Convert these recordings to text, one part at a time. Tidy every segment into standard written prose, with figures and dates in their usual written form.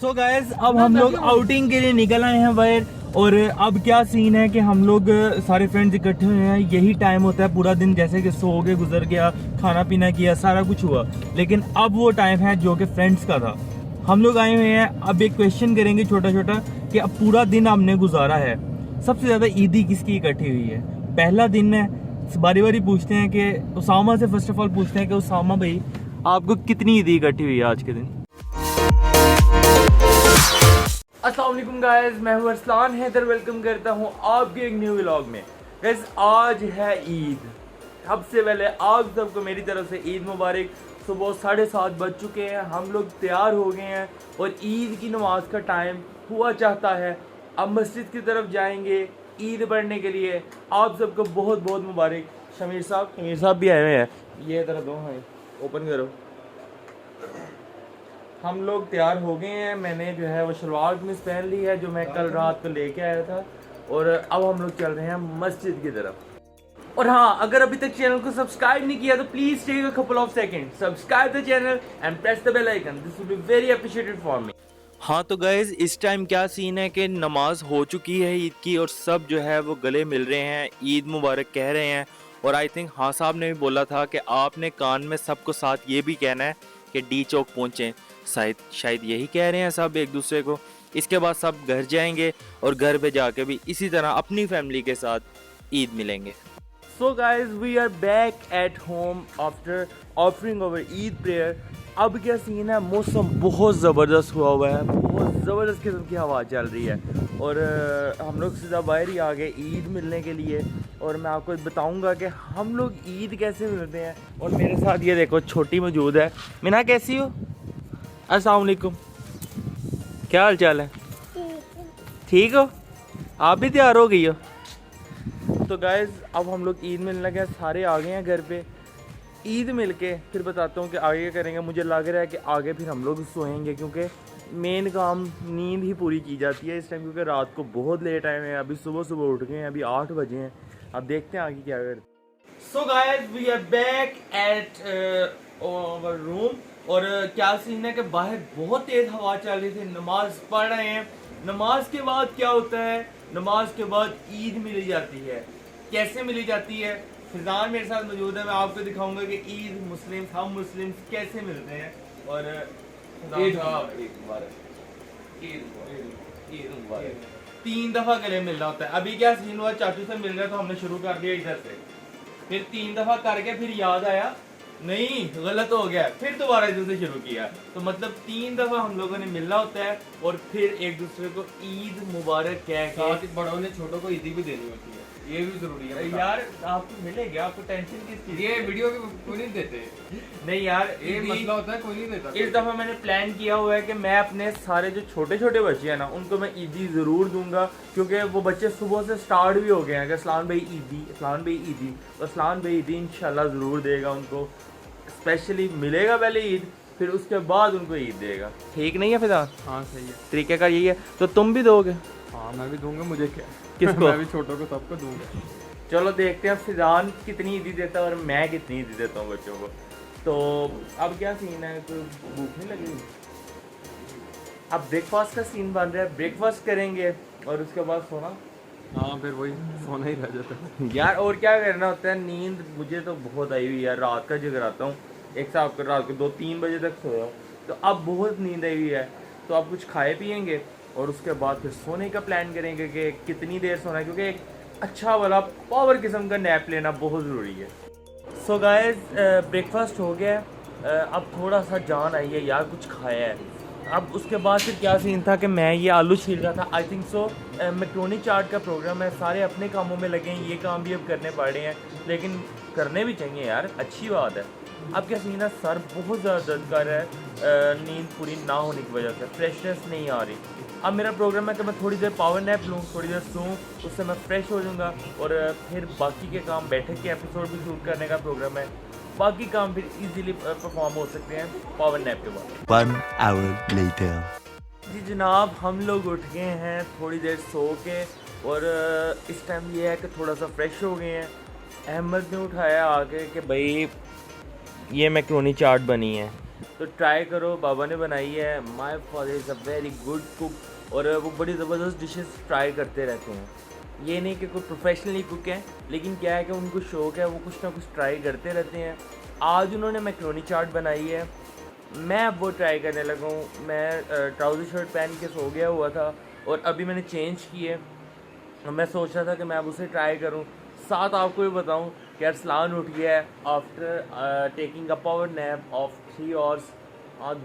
So guys अब हम लोग आउटिंग के लिए निकल आए हैं बाहर। और अब क्या सीन है कि हम लोग सारे फ्रेंड्स इकट्ठे हुए हैं। यही टाइम होता है पूरा दिन, जैसे कि सो के गुजर गया, खाना पीना किया, सारा कुछ हुआ, लेकिन अब वो टाइम है जो कि फ्रेंड्स का था। हम लोग आए हुए हैं, अब एक क्वेश्चन करेंगे छोटा छोटा कि अब पूरा दिन हमने गुजारा है, सबसे ज़्यादा ईदी किसकी इकट्ठी हुई है। पहला दिन है, बारी बारी पूछते हैं कि उसामा से फर्स्ट ऑफ ऑल पूछते हैं कि उसामा भाई आपको कितनी ईदी इकट्ठी हुई है आज के दिन। अस्सलाम वालेकुम गाइस, मैं हूं अरसलान हैदर, वेलकम करता हूं आपके एक न्यू व्लॉग में। गाइस आज है ईद, सबसे पहले आप सबको मेरी तरफ से ईद मुबारक। सुबह 7:30 बज चुके हैं, हम लोग तैयार हो गए हैं और ईद की नमाज का टाइम हुआ चाहता है। अब मस्जिद की तरफ जाएंगे ईद पढ़ने के लिए। आप सबको बहुत बहुत मुबारक। शमीर साहब भी आए हुए हैं, ये तरह दो हैं, ओपन करो। हम लोग तैयार हो गए हैं, मैंने जो है वो शलवार कमीज पहन ली है जो मैं कल रात को लेके आया था, और अब हम लोग चल रहे हैं मस्जिद की तरफ। और हाँ, अगर अभी तक चैनल को सब्सक्राइब नहीं किया तो please take a couple of second, subscribe the channel and press the bell icon, this will be very appreciated for me. हाँ तो गाइज इस टाइम क्या सीन है कि नमाज हो चुकी है ईद की, और सब जो है वो गले मिल रहे हैं, ईद मुबारक कह रहे हैं। और आई थिंक हाँ साहब ने भी बोला था कि आपने कान में सबको साथ ये भी कहना है कि डी चौक पहुँचें। शायद यही कह रहे हैं सब एक दूसरे को। इसके बाद सब घर जाएंगे और घर पे जाके भी इसी तरह अपनी फैमिली के साथ ईद मिलेंगे। So guys we are back at home after offering over Eid prayer. अब क्या सीन है, मौसम बहुत ज़बरदस्त हुआ है, बहुत ज़बरदस्त किस्म की हवा चल रही है, और हम लोग सीधा बाहर ही आ गए ईद मिलने के लिए। और मैं आपको बताऊंगा कि हम लोग ईद कैसे मिलते हैं। और मेरे साथ ये देखो छोटी मौजूद है। मीना कैसी हो? अस्सलाम वालेकुम, क्या हाल चाल है? ठीक हो? आप भी तैयार हो गई हो? तो गाइज़ अब हम लोग ईद मिलने के सारे आ गए हैं घर पे। ईद मिल के फिर बताता हूँ कि आगे क्या करेंगे। मुझे लग रहा है कि आगे फिर हम लोग सोएंगे, क्योंकि मेन काम नींद ही पूरी की जाती है इस टाइम, क्योंकि रात को बहुत लेट आए हैं। अभी सुबह उठ गए हैं, अभी 8 बजे हैं। अब देखते हैं आगे क्या करते। So guys we are back at our room. और क्या सीन है कि बाहर बहुत तेज हवा चल रही थी, नमाज पढ़ रहे हैं। नमाज के बाद क्या होता है, नमाज के बाद ईद मिली जाती है। कैसे मिली जाती है? फिजान मेरे साथ मौजूद है, मैं आपको दिखाऊंगा कि ईद मुस्लिम, हम मुस्लिम कैसे मिलते हैं। और तीन दफा गले मिलना होता है। अभी क्या सीन हुआ, चाचू से मिल रहा तो हमने शुरू कर दिया इधर से, फिर 3 दफा करके फिर याद आया नहीं गलत हो गया, फिर दोबारा इधर से शुरू किया। तो मतलब 3 दफा हम लोगों ने मिलना होता है, और फिर एक दूसरे को ईद मुबारक कह के बड़ों ने छोटों को ईदी भी देनी होती है, ये भी जरूरी है यार। आपको मिलेगी, आपको टेंशन किस चीज? ये वीडियो भी कोई नहीं देते। नहीं यार, ये मसला होता है, कोई नहीं देता। इस दफा मैंने प्लान किया हुआ है कि मैं अपने सारे जो छोटे छोटे बच्चे हैं ना, उनको मैं ईदी ज़रूर दूंगा, क्योंकि वो बच्चे सुबह से स्टार्ट भी हो गए हैं कि अस्लान भाई ईदी, अस्लान भाई ईदी। तो अस्लान भाई ईदी इंशाल्लाह ज़रूर देगा उनको, स्पेशली मिलेगा पहले ईद, फिर उसके बाद उनको ईद देगा। ठीक नहीं है फिदा? हाँ सही है, तरीके का यही है। तो तुम भी दोगे? हाँ मैं भी दूंगा, मुझे क्या किसको? मैं भी छोटों को सबको दूंगा। चलो देखते हैं फिजान कितनी ईदी देता है और मैं कितनी ईदी देता हूँ बच्चों को। तो अब क्या सीन है, कोई भूख नहीं लगी? अब ब्रेकफास्ट का सीन बन रहा है, ब्रेकफास्ट करेंगे और उसके बाद सोना। हाँ फिर वही सोना ही रह जाता है यार और क्या करना होता है। नींद मुझे तो बहुत आई हुई है, रात का जगराता हूँ, एक साथ कर रात को 2-3 बजे तक सोया हूँ, तो अब बहुत नींद आई हुई है। तो अब कुछ खाए पियेंगे और उसके बाद फिर सोने का प्लान करेंगे कि कितनी देर सोना है, क्योंकि एक अच्छा वाला पावर किस्म का नैप लेना बहुत ज़रूरी है। सो गाइस ब्रेकफास्ट हो गया है, अब थोड़ा सा जान आई है यार, कुछ खाया है। अब उसके बाद फिर क्या सीन था कि मैं ये आलू छील रहा था। आई थिंक सो मैक्रोनी चाट का प्रोग्राम है, सारे अपने कामों में लगे हैं, ये काम भी अब करने पड़ रहे हैं, लेकिन करने भी चाहिए यार, अच्छी बात है। अब क्या सीन है, सर बहुत ज़्यादा दर्द कर रहा है, नींद पूरी ना होने की वजह से फ्रेशनेस नहीं आ रही। अब मेरा प्रोग्राम है कि मैं थोड़ी देर पावर नैप लूँ, थोड़ी देर सोऊं, उससे मैं फ्रेश हो जाऊँगा, और फिर बाकी के काम, बैठक के एपिसोड भी शूट करने का प्रोग्राम है, बाकी काम फिर इजीली परफॉर्म हो सकते हैं पावर नैप के बाद। 1 hour later. जी जनाब, हम लोग उठ गए हैं थोड़ी देर सो के, और इस टाइम ये है कि थोड़ा सा फ्रेश हो गए हैं। अहमद ने उठाया आके कि भाई ये मैक्रोनी चाट बनी है, तो ट्राई करो, बाबा ने बनाई है। My father is a very good cook और वो बड़ी ज़बरदस्त डिशेस ट्राई करते रहते हैं। ये नहीं कि कोई प्रोफेशनली कुक है, लेकिन क्या है कि उनको शौक़ है, वो कुछ ना कुछ ट्राई करते रहते हैं। आज उन्होंने मैक्रोनी चाट बनाई है, मैं अब वो ट्राई करने लगा हूँ। मैं ट्राउज़र शर्ट पहन के सो गया हुआ था और अभी मैंने चेंज किए। मैं सोच रहा था कि मैं अब उसे ट्राई करूँ। साथ आपको ये बताऊँ कि अरसलान उठ गया है after taking a power nap of 3 hours.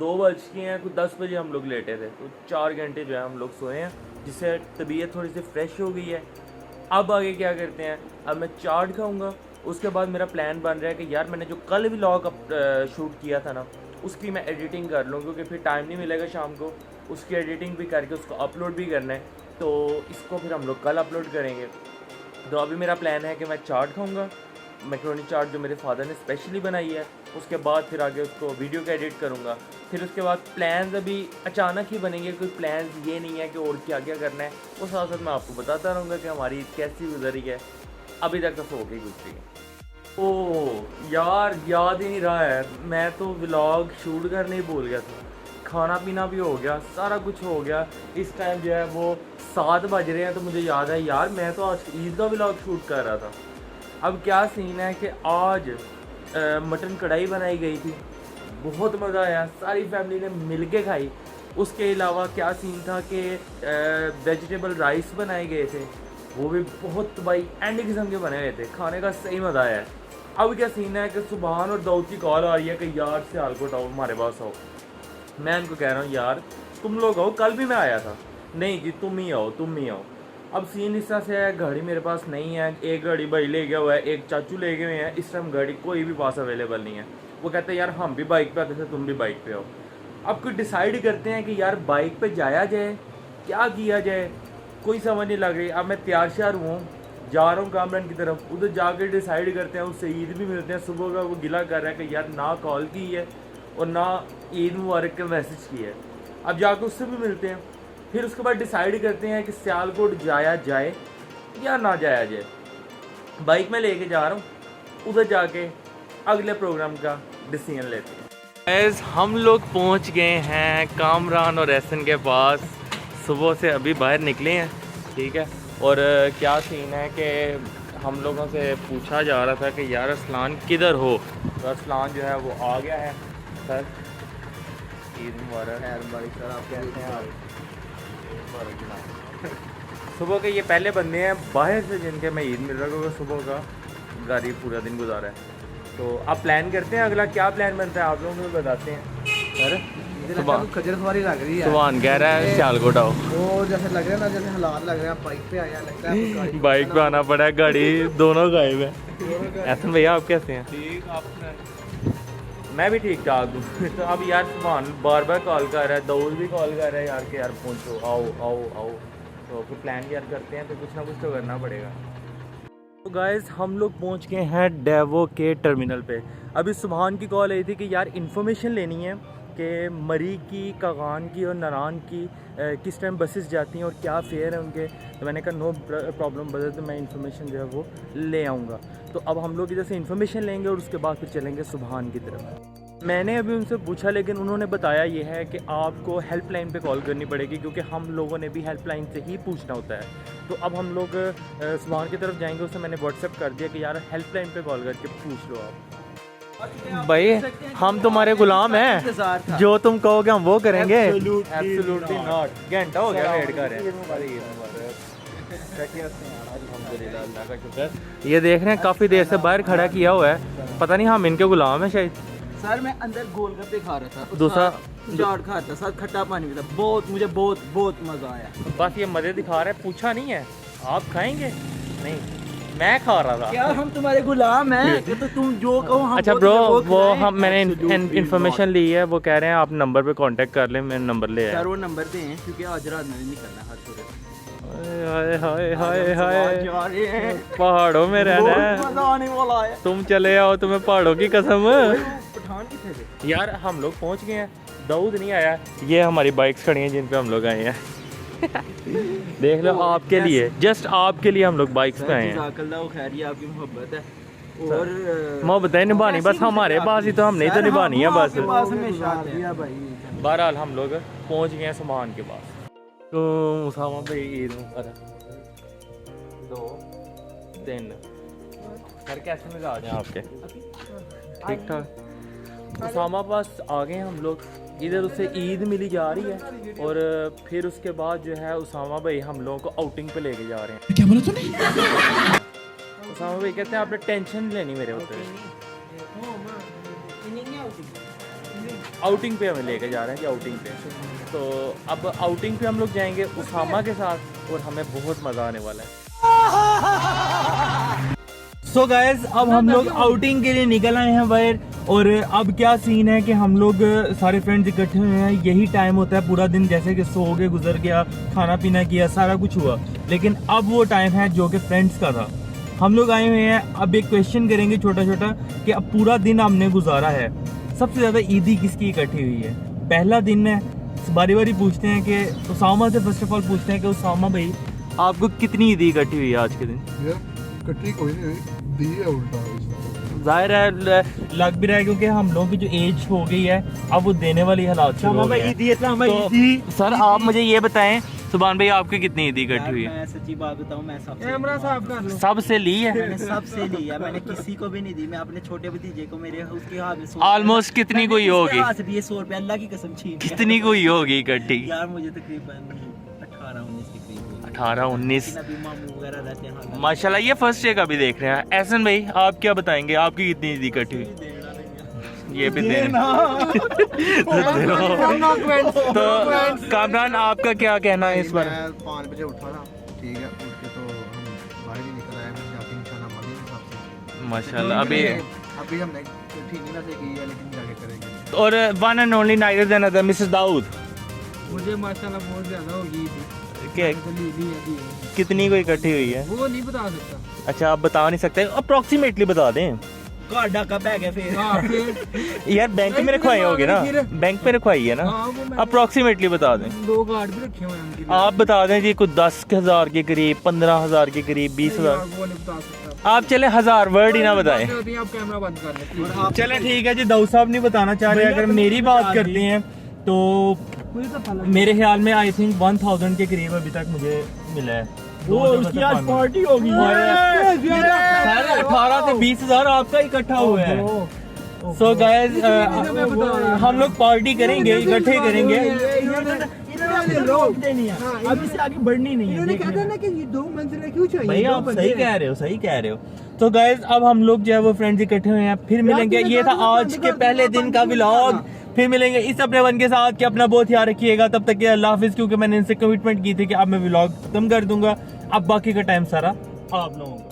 2 बज के हैं, कुछ 10 बजे हम लोग लेटे थे, तो 4 घंटे जो है हम लोग सोए हैं, जिससे तबीयत थोड़ी सी फ्रेश हो गई है। अब आगे क्या करते हैं, अब मैं चाट खाऊंगा। उसके बाद मेरा प्लान बन रहा है कि यार मैंने जो कल व्लॉग शूट किया था ना, उसकी मैं एडिटिंग कर लूँ, क्योंकि फिर टाइम नहीं मिलेगा शाम को। उसकी एडिटिंग भी करके उसको अपलोड भी करना है, तो इसको फिर हम लोग कल अपलोड करेंगे। तो अभी मेरा प्लान है कि मैं चाट खाऊंगा, मैक्रोनी चाट जो मेरे फादर ने स्पेशली बनाई है। उसके बाद फिर आगे उसको वीडियो का एडिट करूँगा। फिर उसके बाद प्लान्स अभी अचानक ही बनेंगे, कोई प्लान्स ये नहीं है कि और क्या क्या करना है, वो साथ साथ मैं आपको बताता रहूँगा कि हमारी ईद कैसी गुजरी है। अभी तक तो सो के गुजरी है। ओह यार, याद ही नहीं रहा है, मैं तो व्लॉग शूट करने ही भूल गया था। खाना पीना भी हो गया, सारा कुछ हो गया। इस टाइम जो है वो 7 बज रहे हैं, तो मुझे याद है यार मैं तो आज ईद का व्लॉग शूट कर रहा था। अब क्या सीन है कि आज मटन कढ़ाई बनाई गई थी, बहुत मज़ा आया, सारी फैमिली ने मिल के खाई। उसके अलावा क्या सीन था कि वेजिटेबल राइस बनाए गए थे, वो भी बहुत भाई एंड किस्म के बने हुए थे, खाने का सही मज़ा आया है। अब क्या सीन है कि सुबहान और दाऊद की कॉल आ रही है कि यार सियालकोट आओ, हमारे पास आओ। मैं उनको कह रहा हूँ यार तुम लोग आओ, कल भी मैं आया था। नहीं जी तुम ही आओ, तुम ही आओ। अब सीन इस तरह से है, गाड़ी मेरे पास नहीं है, एक गाड़ी भाई ले गया हुआ है, एक चाचू ले गए हुए हैं, इस टाइम गाड़ी कोई भी पास अवेलेबल नहीं है। वो कहते हैं यार हम भी बाइक पे आते थे, तुम भी बाइक पे आओ। अब कुछ डिसाइड करते हैं कि यार बाइक पे जाया जाए, क्या किया जाए, कोई समझ नहीं लग रही। अब मैं तैयार श्यार हूँ, जा रहा हूँ कामरान की तरफ, उधर जाकर डिसाइड करते हैं। उससे ईद भी मिलते हैं। सुबह का वो गिला कर रहा है कि यार ना कॉल की है और ना ईद मुबारक का मैसेज की है। अब जाकर उससे भी मिलते हैं, फिर उसके बाद डिसाइड करते हैं कि सियालकोट जाया जाए या ना जाया जाए। बाइक में लेके जा रहा हूँ, उधर जाके अगले प्रोग्राम का डिसीजन लेते हैं। एज हम लोग पहुँच गए हैं कामरान और एहसन के पास। सुबह से अभी बाहर निकले हैं, ठीक है। और क्या सीन है कि हम लोगों से पूछा जा रहा था कि यार अरसलान किधर हो, तो अरसलान जो है वो आ गया है। सर ईद मुबारक। सर आप कहते हैं आप सुबह के ये पहले बंदे हैं बाहर से जिनके मैं ईद मिल रहा हूँ, क्योंकि सुबह का गाड़ी पूरा दिन गुजारा है। तो अब प्लान करते हैं, अगला क्या प्लान बनता है आप लोगों को बताते हैं। सर खजर सवारी लग रही है, सुभान कह रहा है सियालकोट आओ। वो जैसे लग रहा है ना, जैसे हालात लग रहे हैं, बाइक पे आया लगता है। बाइक पे आना पड़ा है, गाड़ी दोनों गायब है। एहसन भैया आप कैसे हैं? ठीक आपने मैं भी ठीक ठाक हूँ। तो अब यार सुभान बार बार कॉल कर रहा है, दाऊद भी कॉल कर रहा है यार कि यार पहुँचो, आओ आओ आओ। तो फिर प्लान यार करते हैं, तो कुछ ना कुछ तो करना पड़ेगा। तो गाइस हम लोग पहुँच गए हैं डेवो के टर्मिनल पे। अभी सुभान की कॉल आई थी कि यार इन्फॉर्मेशन लेनी है कि मरी की, कागान की और नारान की किस टाइम बसेस जाती हैं और क्या फेयर है उनके। तो मैंने कहा नो प्रॉब्लम ब्रदर, तो मैं इन्फॉर्मेशन जो है वो ले आऊँगा। तो अब हम लोग इधर से इन्फॉर्मेशन लेंगे और उसके बाद फिर चलेंगे सुभान की तरफ। मैंने अभी उनसे पूछा, लेकिन उन्होंने बताया ये है कि आपको हेल्पलाइन पे कॉल करनी पड़ेगी, क्योंकि हम लोगों ने भी हेल्पलाइन से ही पूछना होता है। तो अब हम लोग सुभान की तरफ जाएंगे। उससे मैंने व्हाट्सएप कर दिया कि यार हेल्पलाइन पे कॉल करके पूछ लो आप। भाई हम तुम्हारे गुलाम हैं, जो तुम कहोगे हम वो करेंगे। Absolutely not. घंटा हो गया वेट कर रहे हैं। ये देख रहे हैं काफ़ी देर से बाहर खड़ा किया हुआ है, पता नहीं हम इनके गुलाम हैं शायद। सर मैं अंदर गोलगप्पे खा रहा था, दूसरा चाट खा रहा था, साथ खट्टा पानी भी था। मुझे बहुत मज़ा आया। बस ये मज़े दिखा रहे हैं, पूछा नहीं है आप खाएंगे? नहीं, मैं खा रहा था। क्या हम तुम्हारे गुलाम हैं? तो तुम जो कहो हम। अच्छा ब्रो, वो हम मैंने इन्फॉर्मेशन ली है, वो कह रहे हैं आप नंबर पे कांटेक्ट कर लें। मैंने नंबर ले आया। सर वो नंबर दें, क्योंकि आज रात में नहीं करना हाथ छोड़े। हाय हाय हाय हाय, पहाड़ों में रहना है, मजा आने वाला है। तुम चले आओ, तुम्हें पहाड़ों की कसम। पठान कितने थे यार हम लोग पहुंच गए हैं, दाऊद नहीं आया। ये हमारी बाइक्स खड़ी हैं जिन पे हम लोग आए हैं। देख लो आपके लिए, जस्ट आपके लिए हम लोग बाइक्स पे आए हैं। जज़ाकल्लाह खैरिया, आपकी मोहब्बत है। और मोहब्बतें निभानी बस हमारे पास ही, तो हमने तो निभानी है बस। पास हमेशा आते हैं भाई। बहरहाल हम लोग पहुंच गए हैं सामान के पास। तो उसामा भाई ईद मुबारक। 2 3 सर कैसे मिजाज हैं आपके? ठीक ठाक। उसामा पास आ गए हम लोग, इधर उसे ईद मिली जा रही है और फिर उसके बाद जो है उसामा भाई हम लोगों को आउटिंग पे लेके जा रहे हैं। क्या बोला तूने? उसामा भाई कहते हैं आपने टेंशन नहीं लेनी मेरे ऊपर, आउटिंग पे हमें लेके जा रहे हैं कि आउटिंग पे। तो अब आउटिंग पे हम लोग जाएंगे उसामा के साथ और हमें बहुत मज़ा आने वाला है। सो गाइस अब हम लोग आउटिंग के लिए निकल आए हैं बाहर, और अब क्या सीन है कि हम लोग सारे फ्रेंड्स इकट्ठे हुए हैं। यही टाइम होता है पूरा दिन, जैसे कि सो के गुजर गया, खाना पीना किया, सारा कुछ हुआ, लेकिन अब वो टाइम है जो कि फ्रेंड्स का था। हम लोग आए हुए हैं, अब एक क्वेश्चन करेंगे छोटा छोटा कि अब पूरा दिन हमने गुजारा है, सबसे ज़्यादा ईदी किसकी इकट्ठी हुई है। पहला दिन है, बारी बारी पूछते हैं कि उसामा से फर्स्ट ऑफ ऑल पूछते हैं कि उसामा भाई आपको कितनी ईदी इकट्ठी हुई है आज के दिन? कटरी कोई नहीं हुई, दी है उल्टा। जाहिर है लग भी रहा है क्योंकि हम लोगों की जो एज हो गई है अब वो देने वाली हालात शुरू हो गए हैं। तो सर आप मुझे ये बताएं सुभान भाई आपकी कितनी ईदी इकट्ठी हुई है? मैं सच्ची बात बताऊं, मैं सबसे ली है? मैंने सबसे ली है, मैंने किसी को भी नहीं दी। मैं अपने छोटे भतीजे को, मेरे उसके हाथ में ऑलमोस्ट कितनी कोई होगी? हाथ से भी 100 रुपया, अल्लाह की कसम छीन लिया। कितनी कोई होगी इकट्ठी? यार मुझे तकरीबन 18-19 के करीब हुई। 18-19। लेकिन अभी मामू वगैरह रहते हैं। हाँ, माशाल्लाह ये फर्स्ट डे का भी देख रहे हैं। एहसन भाई आप क्या बताएंगे आपकी कितनी ईदी इकट्ठी हुई? ये भी देना। तो कामरान आपका क्या कहना है इस बार? मैं 5 बजे उठा था, ठीक है, उठ के तो हम बाहर ही निकल आए, मैं जाके निशाना मारी सबसे। माशाल्लाह अभी हमने ठीक नहीं वैसे की है, लेकिन जाके करेंगे। और one and only neither then other Mrs Dawood, मुझे माशाल्लाह बहुत ज्यादा होगी क्या कितनी को इकट्ठी हुई है? वो नहीं बता सकता। अच्छा आप बता नहीं सकते, अप्रोक्सीमेटली बता दें। कार्ड का बैग है फिर। यार बैंक में रखवाई होगी ना, बैंक पे रखवाई है ना, अप्रोक्सीमेटली बता दें। 2 कार्ड भी रखे हुए हैं। आप बता दें जी कुछ 10,000 के करीब, 15,000 के करीब, 20,000। वो नहीं बता सकता। आप चले 1000 वर्ड ही ना बताएं। आप कैमरा बंद कर लें। चले ठीक है जी, दाऊद साहब नहीं बताना चाह रहे। अगर मेरी बात करते हैं तो मेरे ख्याल में आई थिंक 1000 के करीब अभी तक मुझे मिला है। उसकी आज पार्टी होगी। 18 से 20,000 आपका इकट्ठा हुआ है। सो गाइस हम लोग पार्टी करेंगे, इकट्ठे करेंगे। अभी से आगे बढ़नी नहीं है। कहते ना कि ये 2 मंजिलें क्यों चाहिए? भाई आप सही कह रहे हो, सही कह रहे हो। तो गाइस अब हम लोग जो है वो फ्रेंड्स इकट्ठे हुए हैं, फिर मिलेंगे। ये था आज के पहले दिन का व्लॉग, फिर मिलेंगे इस अपने वन के साथ कि अपना बहुत ख्याल रखिएगा। तब तक के अल्लाह हाफिज, क्योंकि मैंने इनसे कमिटमेंट की थी कि अब मैं व्लॉग खत्म कर दूंगा। अब बाकी का टाइम सारा आप लोगों का।